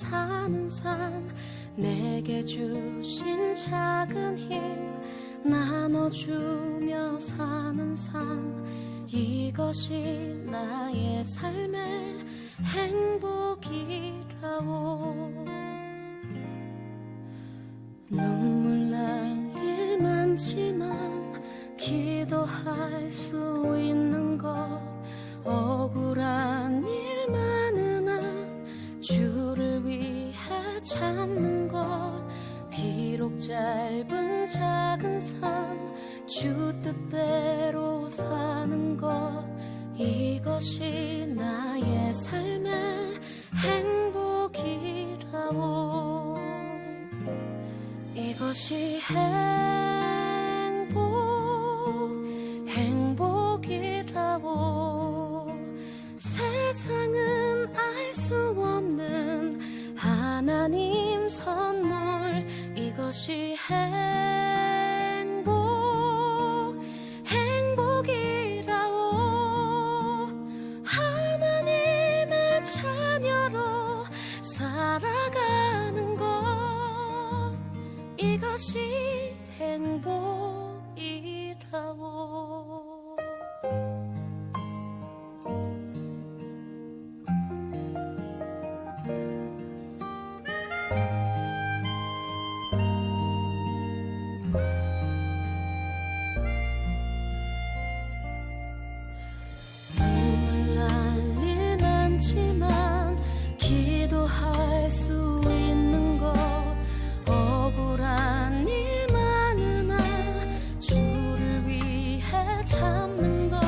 사는 삶, 내게 주신 작은 힘 나눠주며 사는 삶, 이것이 나의 삶의 행복이라오. 눈물 날 일 많지만 기도할 수 있는 것, 억울한 일 많으나 주를 위해 참는 것, 비록 짧은 작은 삶 주 뜻대로 사는 것, 이것이 나의 삶의 행복이라오. 이것이 행복이라오. 세상은 알 수 없는 하나님 선물, 이것이 행복이라오. 하나님의 자녀로 살아가는 것, 이것이 행복이라오. 눈물 날 일 많지만 기도할 수 있는 것, 억울한 일 많으나 주를 위해 참는 것,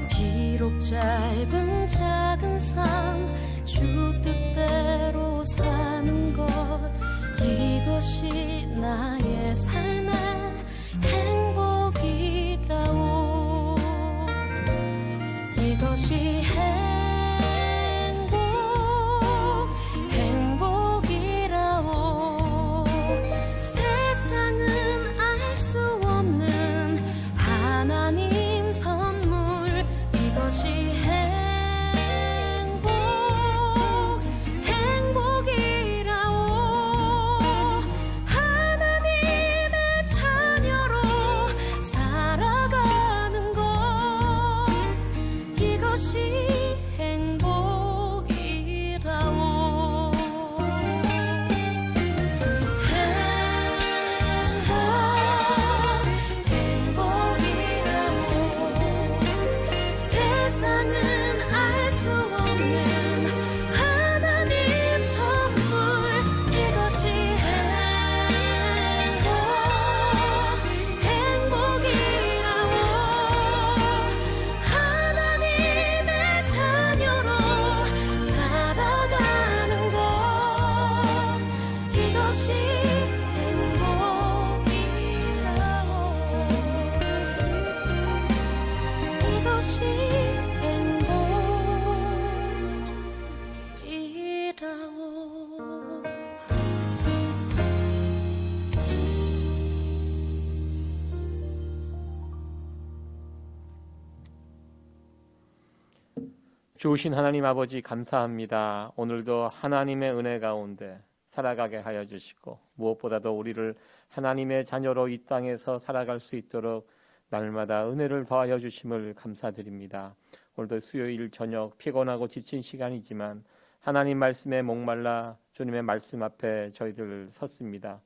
비록 짧은 작은 삶 주 뜻대로 사는 것, 이것이 나의 삶의 행복이라오. 이것이 행복이라오. 세상은 알 수 없는 하나님 선물, 이것이 행복이라오. 하나님의 자녀로 살아가는 것, 이것이 행복이라오. 행복이라오. 세상은 알 수 없는 하나님 선물, 이것이 행복이라오. 하나님의 자녀로 살아가는 것, 이것이 행복이라오. 이것이 행복이라오. 주신 하나님 아버지 감사합니다. 오늘도 하나님의 은혜 가운데 살아가게 하여 주시고, 무엇보다도 우리를 하나님의 자녀로 이 땅에서 살아갈 수 있도록 날마다 은혜를 더하여 주심을 감사드립니다. 오늘도 수요일 저녁 피곤하고 지친 시간이지만 하나님 말씀에 목말라 주님의 말씀 앞에 저희들 섰습니다.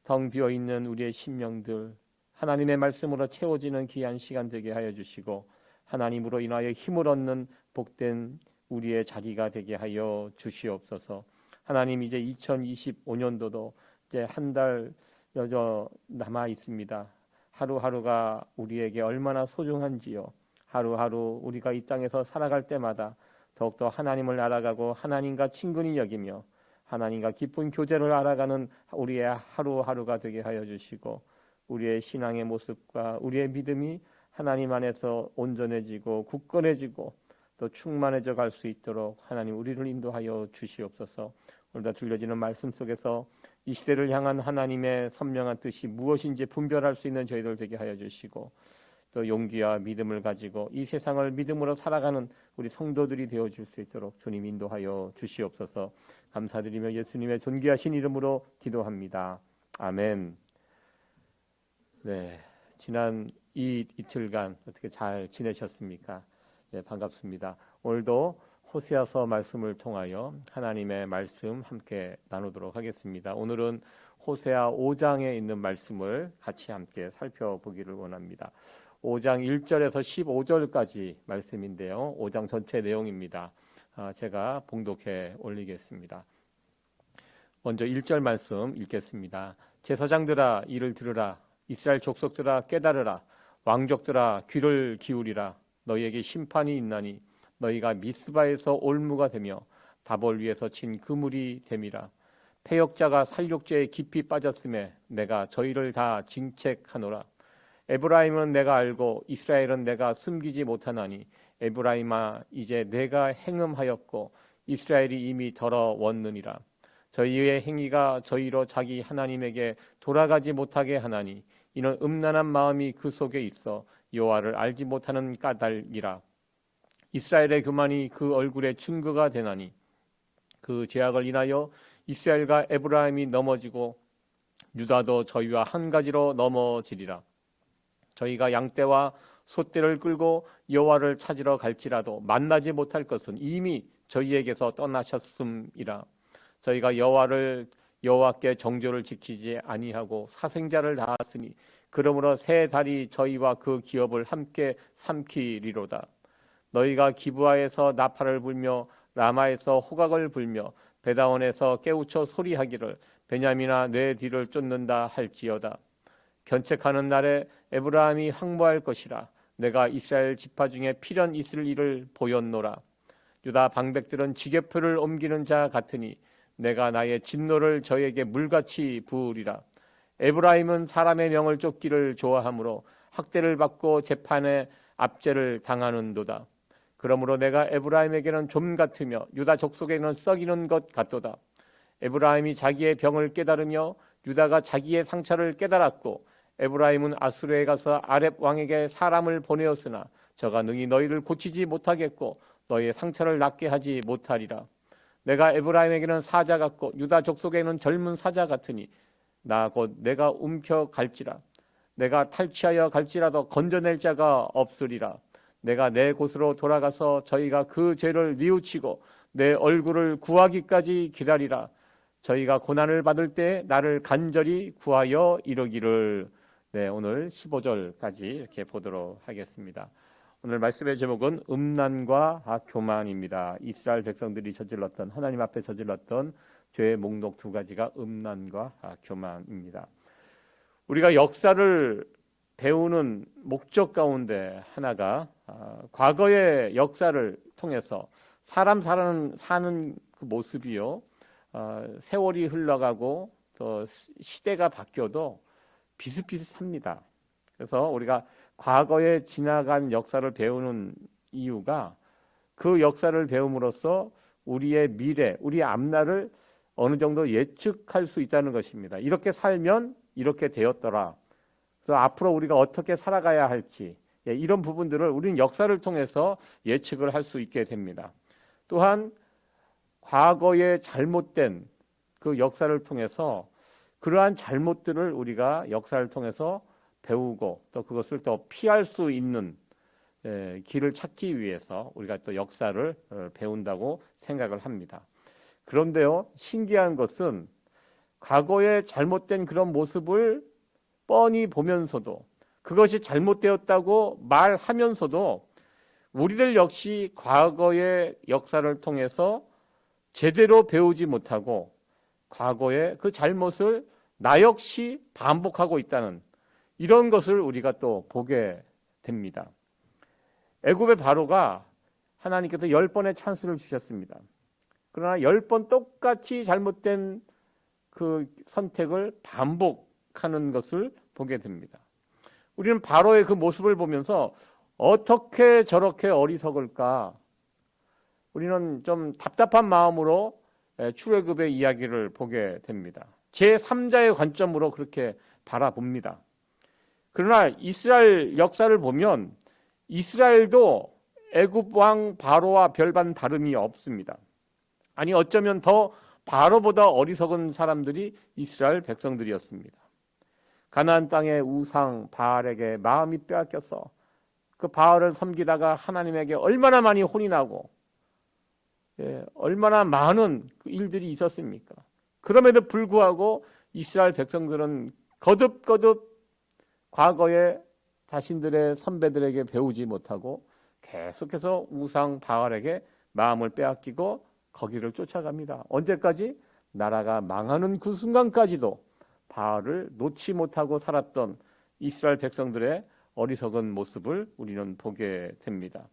텅 비어있는 우리의 심령들 하나님의 말씀으로 채워지는 귀한 시간 되게 하여 주시고, 하나님으로 인하여 힘을 얻는 복된 우리의 자리가 되게 하여 주시옵소서. 하나님, 이제 2025년도도 이제 한 달 여저 남아 있습니다. 하루하루가 우리에게 얼마나 소중한지요. 하루하루 우리가 이 땅에서 살아갈 때마다 더욱더 하나님을 알아가고 하나님과 친근히 여기며 하나님과 깊은 교제를 알아가는 우리의 하루하루가 되게 하여 주시고, 우리의 신앙의 모습과 우리의 믿음이 하나님 안에서 온전해지고 굳건해지고 또 충만해져 갈 수 있도록 하나님 우리를 인도하여 주시옵소서. 오늘도 들려지는 말씀 속에서 이 시대를 향한 하나님의 선명한 뜻이 무엇인지 분별할 수 있는 저희들 되게 하여 주시고, 또 또 용기와 믿음을 가지고 이 세상을 믿음으로 살아가는 우리 성도들이 되어줄 수 있도록 주님 인도하여 주시옵소서. 감사드리며 예수님의 존귀하신 이름으로 기도합니다. 아멘. 네, 지난 이틀간 어떻게 잘 지내셨습니까? 네, 반갑습니다. 오늘도 호세아서 말씀을 통하여 하나님의 말씀 함께 나누도록 하겠습니다. 오늘은 호세아 5장에 있는 말씀을 같이 함께 살펴보기를 원합니다. 5장 1절에서 15절까지 말씀인데요. 5장 전체 내용입니다. 제가 봉독해 올리겠습니다. 먼저 1절 말씀 읽겠습니다. 제사장들아 이를 들으라. 이스라엘 족속들아 깨달으라. 왕족들아 귀를 기울이라. 너희에게 심판이 있나니 너희가 미스바에서 올무가 되며 다볼 위에서 친 그물이 됨이라. 패역자가 살육죄에 깊이 빠졌음에 내가 저희를 다 징책하노라. 에브라임은 내가 알고 이스라엘은 내가 숨기지 못하나니 에브라임아 이제 내가 행음하였고 이스라엘이 이미 더러웠느니라. 저희의 행위가 저희로 자기 하나님에게 돌아가지 못하게 하나니 이는 음란한 마음이 그 속에 있어 여호와를 알지 못하는 까닭이라. 이스라엘의 교만이 그 얼굴에 증거가 되나니 그 죄악을 인하여 이스라엘과 에브라임이 넘어지고 유다도 저희와 한 가지로 넘어지리라. 저희가 양떼와 소떼를 끌고 여호와를 찾으러 갈지라도 만나지 못할 것은 이미 저희에게서 떠나셨음이라. 저희가 여호와께 정조를 지키지 아니하고 사생자를 다하으니 그러므로 새 달이 저희와 그 기업을 함께 삼키리로다. 너희가 기브아에서 나팔을 불며 라마에서 호각을 불며 베다원에서 깨우쳐 소리하기를 베냐민아 내 뒤를 쫓는다 할지어다. 견책하는 날에 에브라임이 황무할 것이라. 내가 이스라엘 지파 중에 필연 있을 일을 보였노라. 유다 방백들은 지게표를 옮기는 자 같으니 내가 나의 진노를 저에게 물같이 부으리라. 에브라임은 사람의 명을 쫓기를 좋아하므로 학대를 받고 재판에 압제를 당하는도다. 그러므로 내가 에브라임에게는 좀 같으며 유다 족속에게는 썩이는 것 같도다. 에브라임이 자기의 병을 깨달으며 유다가 자기의 상처를 깨달았고 에브라임은 아수르에 가서 아렙 왕에게 사람을 보내었으나 저가 능히 너희를 고치지 못하겠고 너희의 상처를 낫게 하지 못하리라. 내가 에브라임에게는 사자 같고 유다 족속에는 젊은 사자 같으니 나 곧 내가 움켜갈지라. 내가 탈취하여 갈지라도 건져낼 자가 없으리라. 내가 내 곳으로 돌아가서 저희가 그 죄를 뉘우치고 내 얼굴을 구하기까지 기다리라. 저희가 고난을 받을 때 나를 간절히 구하여 이르기를. 네, 오늘 15절까지 이렇게 보도록 하겠습니다. 오늘 말씀의 제목은 음란과 교만입니다. 이스라엘 백성들이 저질렀던, 하나님 앞에 저질렀던 죄의 목록 두 가지가 음란과 교만입니다. 우리가 역사를 배우는 목적 가운데 하나가 과거의 역사를 통해서 사람 사는 그 모습이요, 세월이 흘러가고 또 시대가 바뀌어도 비슷비슷합니다. 그래서 우리가 과거에 지나간 역사를 배우는 이유가 그 역사를 배움으로써 우리의 미래, 우리의 앞날을 어느 정도 예측할 수 있다는 것입니다. 이렇게 살면 이렇게 되었더라. 그래서 앞으로 우리가 어떻게 살아가야 할지, 이런 부분들을 우리는 역사를 통해서 예측을 할 수 있게 됩니다. 또한 과거의 잘못된 그 역사를 통해서 그러한 잘못들을 우리가 역사를 통해서 배우고 또 그것을 또 피할 수 있는 길을 찾기 위해서 우리가 또 역사를 배운다고 생각을 합니다. 그런데요, 신기한 것은 과거에 잘못된 그런 모습을 뻔히 보면서도 그것이 잘못되었다고 말하면서도 우리들 역시 과거의 역사를 통해서 제대로 배우지 못하고 과거의 그 잘못을 나 역시 반복하고 있다는 이런 것을 우리가 또 보게 됩니다. 애굽의 바로가 하나님께서 10번의 찬스를 주셨습니다. 그러나 10번 똑같이 잘못된 그 선택을 반복하는 것을 보게 됩니다. 우리는 바로의 그 모습을 보면서 어떻게 저렇게 어리석을까? 우리는 좀 답답한 마음으로 출애굽의 이야기를 보게 됩니다. 제3자의 관점으로 그렇게 바라봅니다. 그러나 이스라엘 역사를 보면 이스라엘도 애굽 왕 바로와 별반 다름이 없습니다. 아니 어쩌면 더 바로보다 어리석은 사람들이 이스라엘 백성들이었습니다. 가나안 땅의 우상 바알에게 마음이 빼앗겨서 그 바알을 섬기다가 하나님에게 얼마나 많이 혼이 나고 얼마나 많은 일들이 있었습니까? 그럼에도 불구하고 이스라엘 백성들은 거듭거듭 과거에 자신들의 선배들에게 배우지 못하고 계속해서 우상 바알에게 마음을 빼앗기고 거기를 쫓아갑니다. 언제까지? 나라가 망하는 그 순간까지도 바알을 놓지 못하고 살았던 이스라엘 백성들의 어리석은 모습을 우리는 보게 됩니다.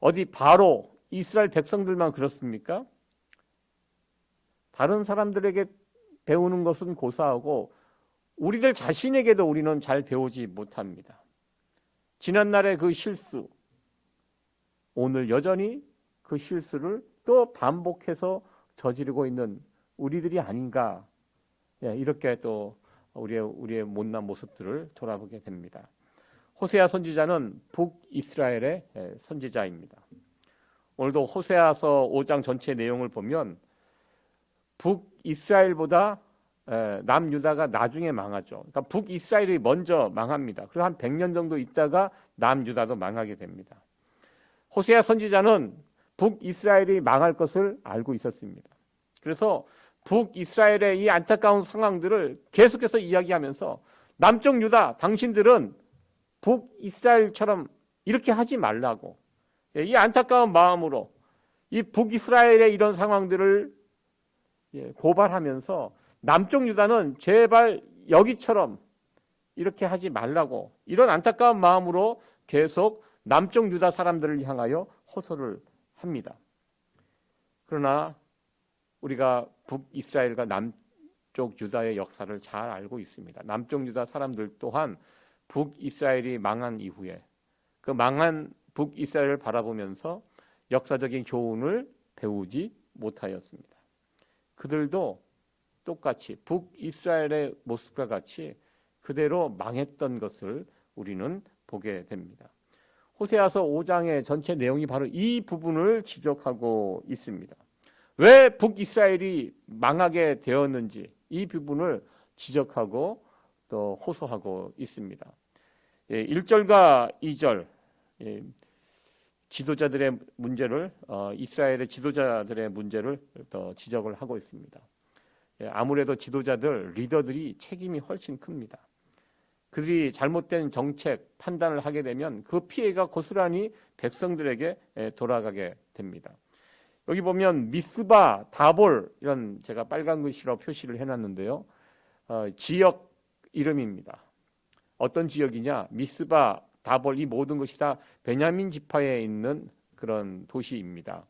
어디 바로 이스라엘 백성들만 그렇습니까? 다른 사람들에게 배우는 것은 고사하고 우리들 자신에게도 우리는 잘 배우지 못합니다. 지난날의 그 실수, 오늘 여전히 그 실수를 또 반복해서 저지르고 있는 우리들이 아닌가, 이렇게 또 우리의 못난 모습들을 돌아보게 됩니다. 호세아 선지자는 북이스라엘의 선지자입니다. 오늘도 호세아서 5장 전체 내용을 보면 북이스라엘보다 남유다가 나중에 망하죠. 그러니까 북이스라엘이 먼저 망합니다. 그리고 한 100년 정도 있다가 남유다도 망하게 됩니다. 호세아 선지자는 북이스라엘이 망할 것을 알고 있었습니다. 그래서 북이스라엘의 이 안타까운 상황들을 계속해서 이야기하면서 남쪽 유다, 당신들은 북이스라엘처럼 이렇게 하지 말라고, 이 안타까운 마음으로 이 북이스라엘의 이런 상황들을 고발하면서 남쪽 유다는 제발 여기처럼 이렇게 하지 말라고, 이런 안타까운 마음으로 계속 남쪽 유다 사람들을 향하여 호소를 합니다. 그러나 우리가 북이스라엘과 남쪽 유다의 역사를 잘 알고 있습니다. 남쪽 유다 사람들 또한 북이스라엘이 망한 이후에 그 망한 북이스라엘을 바라보면서 역사적인 교훈을 배우지 못하였습니다. 그들도 똑같이 북이스라엘의 모습과 같이 그대로 망했던 것을 우리는 보게 됩니다. 호세아서 5장의 전체 내용이 바로 이 부분을 지적하고 있습니다. 왜 북이스라엘이 망하게 되었는지 이 부분을 지적하고 또 호소하고 있습니다. 1절과 2절 지도자들의 문제를 이스라엘의 지도자들의 문제를 더 지적을 하고 있습니다. 아무래도 지도자들, 리더들이 책임이 훨씬 큽니다. 그들이 잘못된 정책, 판단을 하게 되면 그 피해가 고스란히 백성들에게 돌아가게 됩니다. 여기 보면 미스바, 다볼 이런 제가 빨간 글씨로 표시를 해놨는데요. 지역 이름입니다. 어떤 지역이냐? 미스바, 다볼 이 모든 것이 다 베냐민 지파에 있는 그런 도시입니다.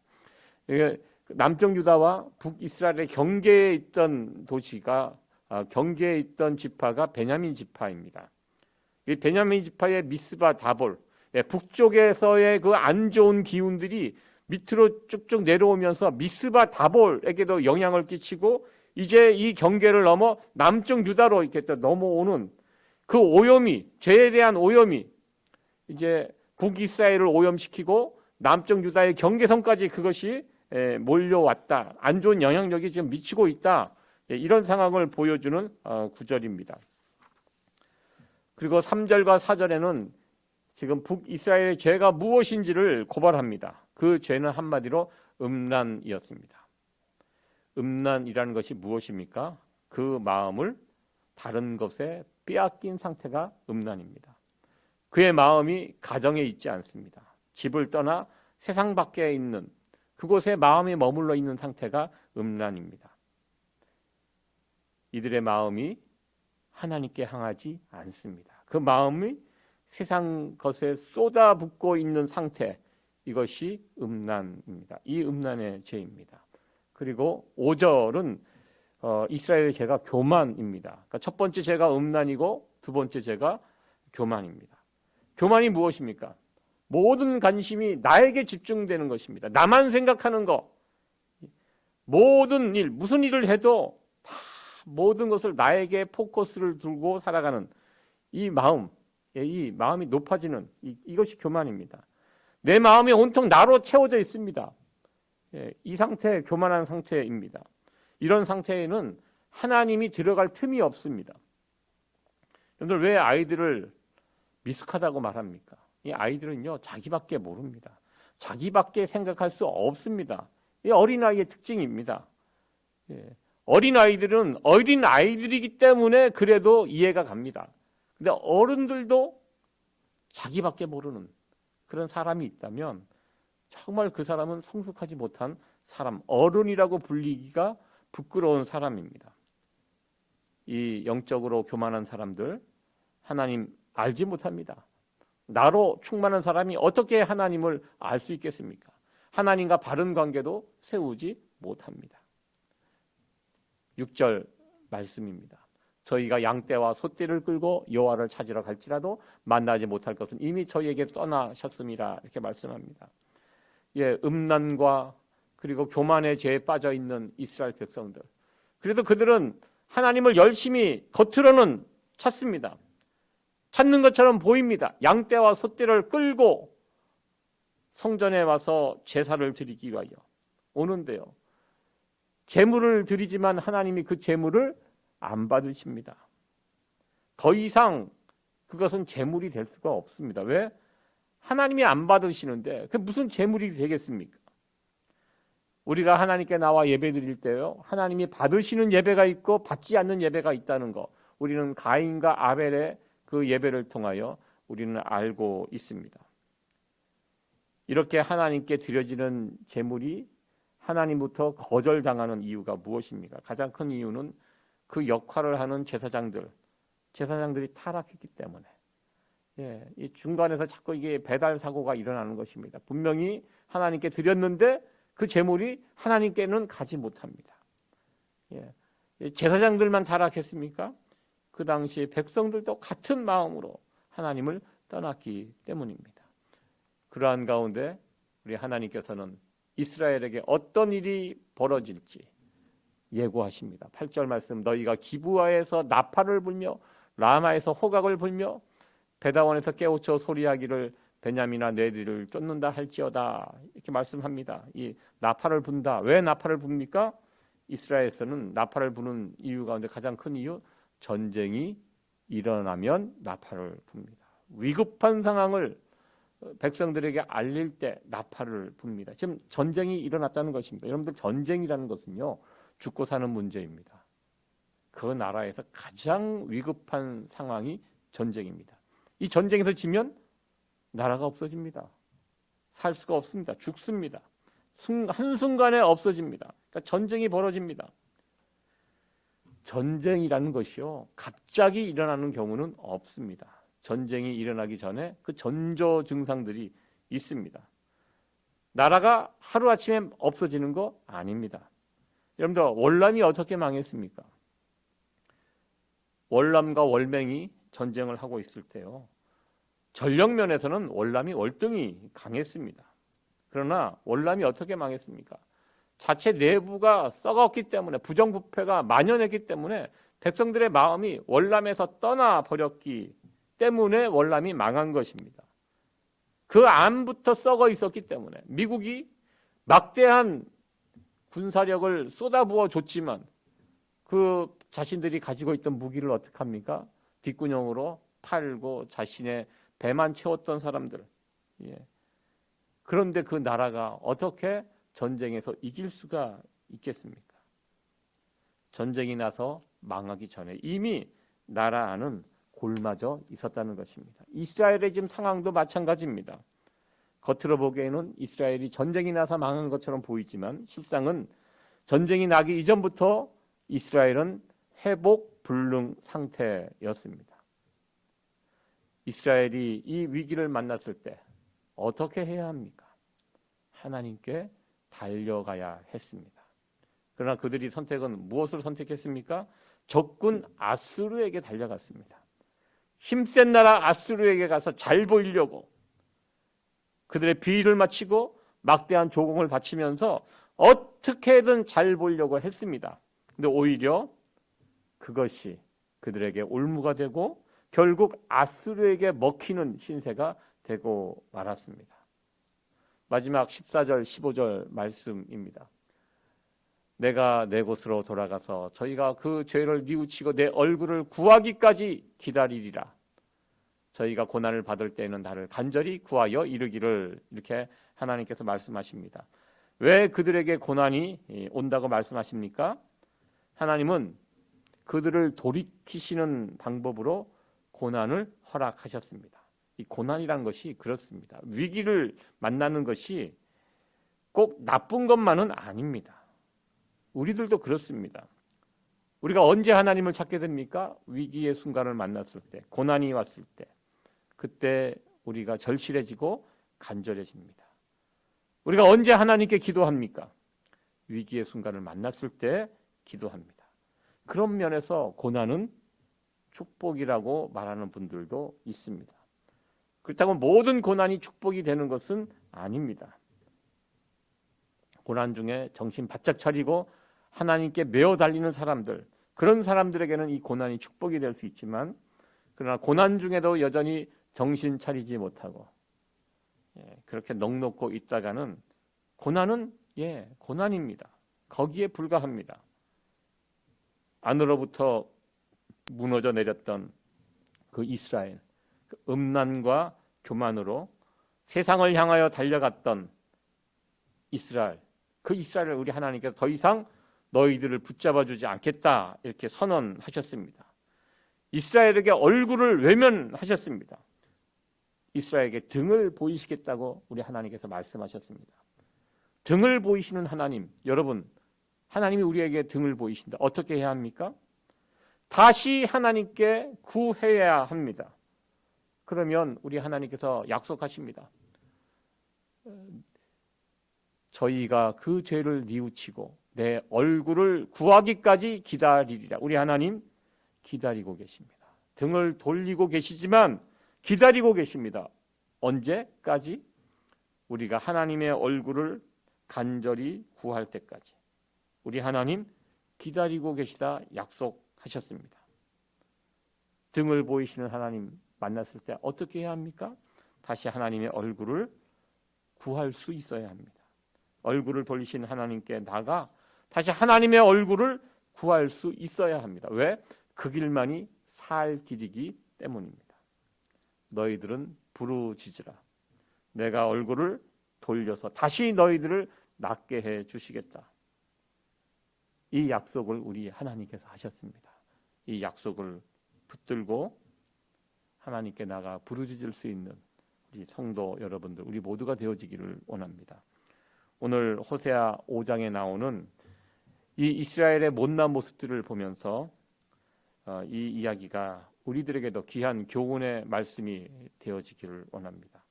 남쪽 유다와 북이스라엘의 경계에 있던 도시가 경계에 있던 지파가 베냐민 지파입니다. 이 베냐민 지파의 미스바, 다볼, 북쪽에서의 그 안 좋은 기운들이 밑으로 쭉쭉 내려오면서 미스바, 다볼에게도 영향을 끼치고 이제 이 경계를 넘어 남쪽 유다로 이렇게 또 넘어오는 그 오염이, 죄에 대한 오염이 이제 북이스라엘을 오염시키고 남쪽 유다의 경계선까지 그것이 몰려왔다. 안 좋은 영향력이 지금 미치고 있다. 이런 상황을 보여주는 구절입니다. 그리고 3절과 4절에는 지금 북이스라엘의 죄가 무엇인지를 고발합니다. 그 죄는 한마디로 음란이었습니다. 음란이라는 것이 무엇입니까? 그 마음을 다른 것에 빼앗긴 상태가 음란입니다. 그의 마음이 가정에 있지 않습니다. 집을 떠나 세상 밖에 있는 그곳에 마음이 머물러 있는 상태가 음란입니다. 이들의 마음이 하나님께 향하지 않습니다. 그 마음이 세상 것에 쏟아붓고 있는 상태, 이것이 음란입니다. 이 음란의 죄입니다. 그리고 5절은 이스라엘의 죄가 교만입니다. 그러니까 첫 번째 죄가 음란이고 두 번째 죄가 교만입니다. 교만이 무엇입니까? 모든 관심이 나에게 집중되는 것입니다. 나만 생각하는 것, 모든 일, 무슨 일을 해도 다 모든 것을 나에게 포커스를 두고 살아가는 이 마음, 이 마음이 높아지는 이것이 교만입니다. 내 마음이 온통 나로 채워져 있습니다. 이 상태, 교만한 상태입니다. 이런 상태에는 하나님이 들어갈 틈이 없습니다. 여러분들 왜 아이들을 미숙하다고 말합니까? 이 아이들은요, 자기밖에 모릅니다. 자기밖에 생각할 수 없습니다. 이 어린아이의 특징입니다. 어린아이들은 어린아이들이기 때문에 그래도 이해가 갑니다. 근데 어른들도 자기밖에 모르는 그런 사람이 있다면 정말 그 사람은 성숙하지 못한 사람, 어른이라고 불리기가 부끄러운 사람입니다. 이 영적으로 교만한 사람들, 하나님 알지 못합니다. 나로 충만한 사람이 어떻게 하나님을 알 수 있겠습니까? 하나님과 바른 관계도 세우지 못합니다. 6절 말씀입니다. 저희가 양떼와 소떼를 끌고 여호와를 찾으러 갈지라도 만나지 못할 것은 이미 저희에게 떠나셨음이라 이렇게 말씀합니다. 음란과 그리고 교만의 죄에 빠져 있는 이스라엘 백성들. 그래서 그들은 하나님을 열심히 겉으로는 찾습니다. 찾는 것처럼 보입니다. 양떼와 소떼를 끌고 성전에 와서 제사를 드리기 위하여 오는데요. 제물을 드리지만 하나님이 그 제물을 안 받으십니다. 더 이상 그것은 제물이 될 수가 없습니다. 왜? 하나님이 안 받으시는데 그게 무슨 제물이 되겠습니까? 우리가 하나님께 나와 예배 드릴 때요, 하나님이 받으시는 예배가 있고 받지 않는 예배가 있다는 거, 우리는 가인과 아벨의 그 예배를 통하여 우리는 알고 있습니다. 이렇게 하나님께 드려지는 제물이 하나님부터 거절당하는 이유가 무엇입니까? 가장 큰 이유는 그 역할을 하는 제사장들이 타락했기 때문에, 이 중간에서 자꾸 이게 배달 사고가 일어나는 것입니다. 분명히 하나님께 드렸는데 그 제물이 하나님께는 가지 못합니다. 제사장들만 타락했습니까? 그 당시 백성들도 같은 마음으로 하나님을 떠났기 때문입니다. 그러한 가운데 우리 하나님께서는 이스라엘에게 어떤 일이 벌어질지 예고하십니다. 8절 말씀, 너희가 기브아에서 나팔을 불며 라마에서 호각을 불며 베다원에서 깨우쳐 소리하기를 베냐민아 너희들을 쫓는다 할지어다, 이렇게 말씀합니다. 이 나팔을 분다. 왜 나팔을 붑니까? 이스라엘에서는 나팔을 부는 이유 가운데 가장 큰 이유, 전쟁이 일어나면 나팔을 붑니다. 위급한 상황을 백성들에게 알릴 때 나팔을 붑니다. 지금 전쟁이 일어났다는 것입니다. 여러분들, 전쟁이라는 것은요, 죽고 사는 문제입니다. 그 나라에서 가장 위급한 상황이 전쟁입니다. 이 전쟁에서 지면 나라가 없어집니다. 살 수가 없습니다. 죽습니다. 한순간에 없어집니다. 그러니까 전쟁이 벌어집니다. 전쟁이라는 것이요, 갑자기 일어나는 경우는 없습니다. 전쟁이 일어나기 전에 그 전조 증상들이 있습니다. 나라가 하루아침에 없어지는 거 아닙니다. 여러분들, 월남이 어떻게 망했습니까? 월남과 월맹이 전쟁을 하고 있을 때요, 전력면에서는 월남이 월등히 강했습니다. 그러나 월남이 어떻게 망했습니까? 자체 내부가 썩었기 때문에, 부정부패가 만연했기 때문에 백성들의 마음이 월남에서 떠나버렸기 때문에 월남이 망한 것입니다. 그 안부터 썩어 있었기 때문에 미국이 막대한 군사력을 쏟아부어 줬지만 그 자신들이 가지고 있던 무기를 어떻게 합니까? 뒷구녕으로 팔고 자신의 배만 채웠던 사람들. 그런데 그 나라가 어떻게 전쟁에서 이길 수가 있겠습니까? 전쟁이 나서 망하기 전에 이미 나라 안은 골마져 있었다는 것입니다. 이스라엘의 지금 상황도 마찬가지입니다. 겉으로 보기에는 이스라엘이 전쟁이 나서 망한 것처럼 보이지만 실상은 전쟁이 나기 이전부터 이스라엘은 회복 불능 상태였습니다. 이스라엘이 이 위기를 만났을 때 어떻게 해야 합니까? 하나님께 달려가야 했습니다. 그러나 그들이 선택은 무엇을 선택했습니까? 적군 아수르에게 달려갔습니다. 힘센 나라 아수르에게 가서 잘 보이려고 그들의 비위를 마치고 막대한 조공을 바치면서 어떻게든 잘 보이려고 했습니다. 근데 오히려 그것이 그들에게 올무가 되고 결국 아수르에게 먹히는 신세가 되고 말았습니다. 마지막 14절 15절 말씀입니다. 내가 내 곳으로 돌아가서 저희가 그 죄를 뉘우치고 내 얼굴을 구하기까지 기다리리라. 저희가 고난을 받을 때에는 나를 간절히 구하여 이르기를, 이렇게 하나님께서 말씀하십니다. 왜 그들에게 고난이 온다고 말씀하십니까? 하나님은 그들을 돌이키시는 방법으로 고난을 허락하셨습니다. 이 고난이란 것이 그렇습니다. 위기를 만나는 것이 꼭 나쁜 것만은 아닙니다. 우리들도 그렇습니다. 우리가 언제 하나님을 찾게 됩니까? 위기의 순간을 만났을 때, 고난이 왔을 때, 그때 우리가 절실해지고 간절해집니다. 우리가 언제 하나님께 기도합니까? 위기의 순간을 만났을 때 기도합니다. 그런 면에서 고난은 축복이라고 말하는 분들도 있습니다. 그렇다고 모든 고난이 축복이 되는 것은 아닙니다. 고난 중에 정신 바짝 차리고 하나님께 매어 달리는 사람들, 그런 사람들에게는 이 고난이 축복이 될 수 있지만, 그러나 고난 중에도 여전히 정신 차리지 못하고 그렇게 넋놓고 있다가는 고난은 고난입니다. 거기에 불과합니다. 안으로부터 무너져 내렸던 그 이스라엘, 그 음란과 교만으로 세상을 향하여 달려갔던 이스라엘, 그 이스라엘을 우리 하나님께서 더 이상 너희들을 붙잡아 주지 않겠다, 이렇게 선언하셨습니다. 이스라엘에게 얼굴을 외면하셨습니다. 이스라엘에게 등을 보이시겠다고 우리 하나님께서 말씀하셨습니다. 등을 보이시는 하나님, 여러분, 하나님이 우리에게 등을 보이신다. 어떻게 해야 합니까? 다시 하나님께 구해야 합니다. 그러면 우리 하나님께서 약속하십니다. 저희가 그 죄를 뉘우치고 내 얼굴을 구하기까지 기다리리라. 우리 하나님 기다리고 계십니다. 등을 돌리고 계시지만 기다리고 계십니다. 언제까지? 우리가 하나님의 얼굴을 간절히 구할 때까지. 우리 하나님 기다리고 계시다 약속하셨습니다. 등을 보이시는 하나님 만났을 때 어떻게 해야 합니까? 다시 하나님의 얼굴을 구할 수 있어야 합니다. 얼굴을 돌리신 하나님께 나가 다시 하나님의 얼굴을 구할 수 있어야 합니다. 왜? 그 길만이 살 길이기 때문입니다. 너희들은 부르짖으라. 내가 얼굴을 돌려서 다시 너희들을 낫게 해 주시겠다. 이 약속을 우리 하나님께서 하셨습니다. 이 약속을 붙들고 하나님께 나가 부르짖을 수 있는 우리 성도 여러분들, 우리 모두가 되어지기를 원합니다. 오늘 호세아 5장에 나오는 이 이스라엘의 못난 모습들을 보면서 이 이야기가 우리들에게도 귀한 교훈의 말씀이 되어지기를 원합니다.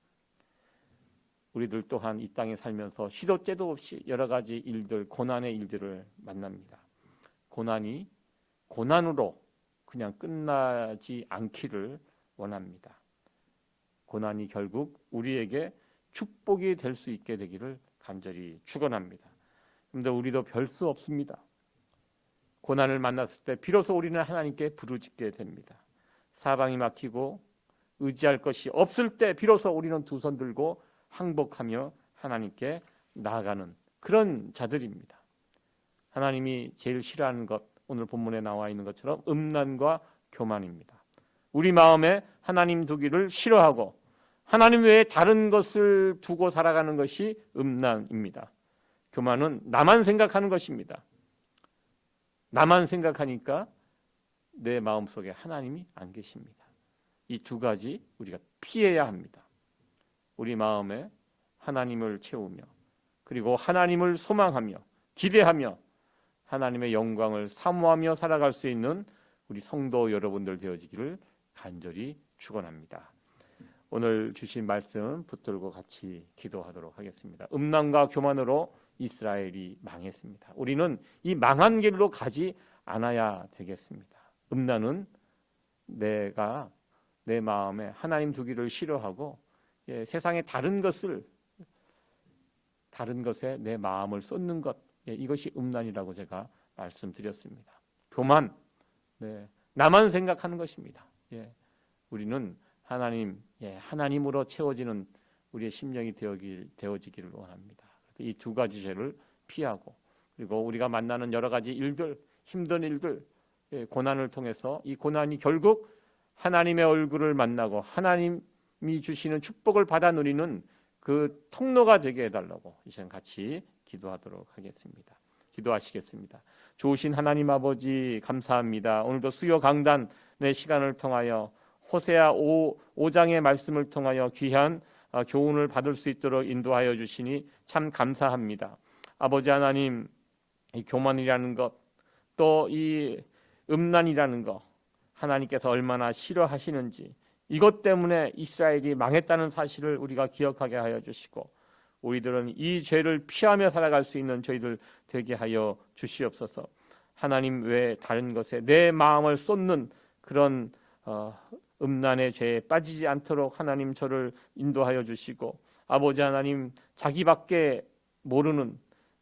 우리들 또한 이 땅에 살면서 시도 때도 없이 여러 가지 일들, 고난의 일들을 만납니다. 고난이 고난으로 그냥 끝나지 않기를 원합니다. 고난이 결국 우리에게 축복이 될 수 있게 되기를 간절히 축원합니다. 그런데 우리도 별 수 없습니다. 고난을 만났을 때 비로소 우리는 하나님께 부르짖게 됩니다. 사방이 막히고 의지할 것이 없을 때 비로소 우리는 두 손 들고 항복하며 하나님께 나아가는 그런 자들입니다. 하나님이 제일 싫어하는 것, 오늘 본문에 나와 있는 것처럼 음란과 교만입니다. 우리 마음에 하나님 두기를 싫어하고 하나님 외에 다른 것을 두고 살아가는 것이 음란입니다. 교만은 나만 생각하는 것입니다. 나만 생각하니까 내 마음속에 하나님이 안 계십니다. 이 두 가지 우리가 피해야 합니다. 우리 마음에 하나님을 채우며 그리고 하나님을 소망하며 기대하며 하나님의 영광을 사모하며 살아갈 수 있는 우리 성도 여러분들 되어지기를 간절히 축원합니다. 오늘 주신 말씀 붙들고 같이 기도하도록 하겠습니다. 음란과 교만으로 이스라엘이 망했습니다. 우리는 이 망한 길로 가지 않아야 되겠습니다. 음란은 내가 내 마음에 하나님 두기를 싫어하고 세상의 다른 것에 내 마음을 쏟는 것, 이것이 음란이라고 제가 말씀드렸습니다. 교만, 나만 생각하는 것입니다. 우리는 하나님으로 채워지는 우리의 심령이 되어지기를 원합니다. 이 두 가지 죄를 피하고, 그리고 우리가 만나는 여러 가지 일들, 힘든 일들, 고난을 통해서 이 고난이 결국 하나님의 얼굴을 만나고 하나님이 주시는 축복을 받아 누리는 그 통로가 되게 해달라고 이 시간 같이 기도하도록 하겠습니다. 기도하시겠습니다. 좋으신 하나님 아버지, 감사합니다. 오늘도 수요 강단의 시간을 통하여 호세아 5장의 말씀을 통하여 귀한 교훈을 받을 수 있도록 인도하여 주시니 참 감사합니다. 아버지 하나님, 이 교만이라는 것, 또 이 음란이라는 것, 하나님께서 얼마나 싫어하시는지, 이것 때문에 이스라엘이 망했다는 사실을 우리가 기억하게 하여 주시고, 우리들은 이 죄를 피하며 살아갈 수 있는 저희들 되게 하여 주시옵소서. 하나님 외에 다른 것에 내 마음을 쏟는 그런 음란의 죄에 빠지지 않도록 하나님 저를 인도하여 주시고, 아버지 하나님, 자기밖에 모르는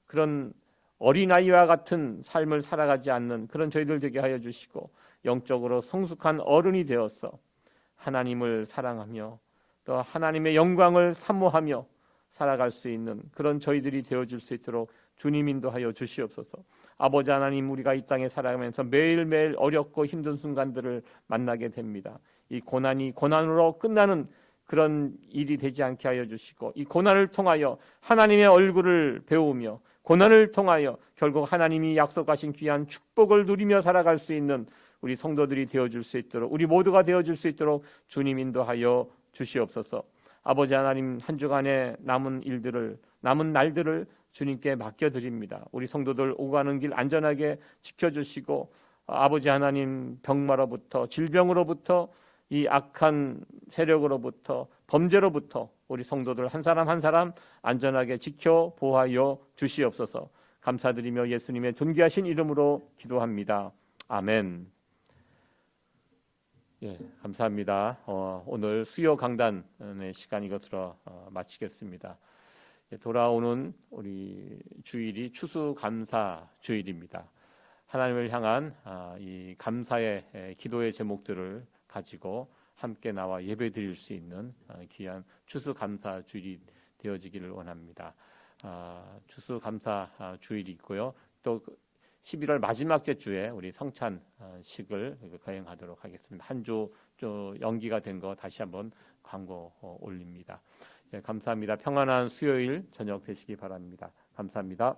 그런 어린아이와 같은 삶을 살아가지 않는 그런 저희들 되게 하여 주시고, 영적으로 성숙한 어른이 되어서 하나님을 사랑하며 또 하나님의 영광을 사모하며 살아갈 수 있는 그런 저희들이 되어줄 수 있도록 주님 인도하여 주시옵소서. 아버지 하나님, 우리가 이 땅에 살아가면서 매일매일 어렵고 힘든 순간들을 만나게 됩니다. 이 고난이 고난으로 끝나는 그런 일이 되지 않게 하여 주시고, 이 고난을 통하여 하나님의 얼굴을 배우며, 고난을 통하여 결국 하나님이 약속하신 귀한 축복을 누리며 살아갈 수 있는 우리 성도들이 되어줄 수 있도록, 우리 모두가 되어줄 수 있도록 주님 인도하여 주시옵소서. 아버지 하나님, 한 주간의 남은 날들을 주님께 맡겨드립니다. 우리 성도들 오고 가는 길 안전하게 지켜주시고, 아버지 하나님, 병마로부터, 질병으로부터, 이 악한 세력으로부터, 범죄로부터 우리 성도들 한 사람 한 사람 안전하게 지켜 보호하여 주시옵소서. 감사드리며 예수님의 존귀하신 이름으로 기도합니다. 아멘. 감사합니다. 오늘 수요 강단의 시간 이것으로 마치겠습니다. 돌아오는 우리 주일이 추수감사 주일입니다. 하나님을 향한 이 감사의 기도의 제목들을 가지고 함께 나와 예배 드릴 수 있는 귀한 추수감사 주일이 되어지기를 원합니다. 추수감사 주일이 있고요. 또 11월 마지막 주에 우리 성찬식을 거행하도록 하겠습니다. 한 주 연기가 된 거 다시 한번 광고 올립니다. 감사합니다. 평안한 수요일 저녁 되시기 바랍니다. 감사합니다.